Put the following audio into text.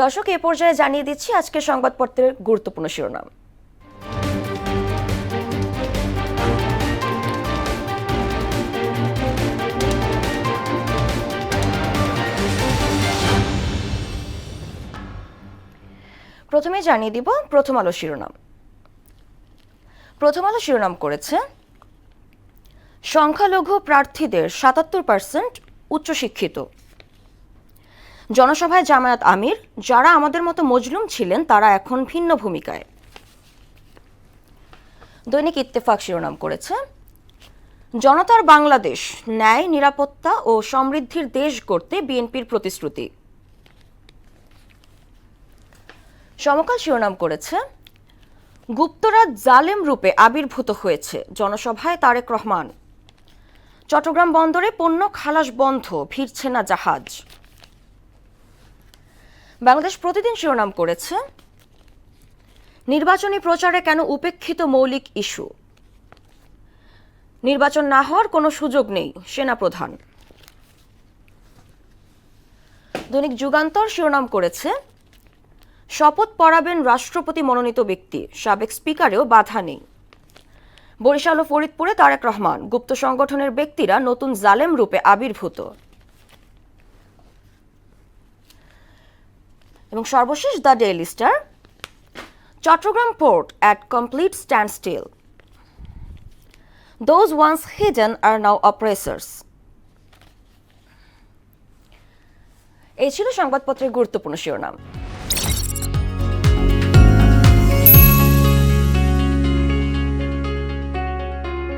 দর্শক, এ পর্যায়ে জানিয়ে দিচ্ছি আজকের সংবাদপত্রের গুরুত্বপূর্ণ শিরোনাম। প্রথমে জানিয়ে দিব প্রথম আলো শিরোনাম। প্রথম আলো শিরোনাম করেছে, সংখ্যালঘু প্রার্থীদের ৭৭% উচ্চশিক্ষিত। জনসভায় জামায়াত আমির, যারা আমাদের মতো মজলুম ছিলেন তারা এখন ভিন্ন ভূমিকায়। দৈনিক ইত্তেফাক শিরোনাম করেছে, জনতার বাংলাদেশ, ন্যায়, নিরাপত্তা ও সমৃদ্ধির দেশ গড়তে বিএনপির প্রতিশ্রুতি। সমকাল শিরোনাম করেছে, গুপ্তরাজ জালেম রূপে আবির্ভূত হয়েছে, জনসভায় তারেক রহমান। চট্টগ্রাম বন্দরে পণ্য খালাস বন্ধ, ভিড়ছে না জাহাজ। বাংলাদেশ প্রতিদিন শিরোনাম করেছে, নির্বাচনী প্রচারে কেন উপেক্ষিত মৌলিক ইস্যু, নির্বাচন না হওয়ার কোনো সুযোগ নেই, সেনাপ্রধান। দৈনিক যুগান্তর শিরোনাম করেছে, শপথ পড়াবেন রাষ্ট্রপতি মনোনীত ব্যক্তি, সাবেক স্পিকারেও বাধা নেই। বরিশাল ও ফরিদপুরে তারেক রহমান, গুপ্ত সংগঠনের ব্যক্তিরা নতুন জালেম রূপে আবির্ভূত। এবং সর্বশেষ the daily star, Chittagong port at complete standstill. Those once hidden are now oppressors. এই ছিল সংবাদপত্রের গুরুত্বপূর্ণ শিরোনাম।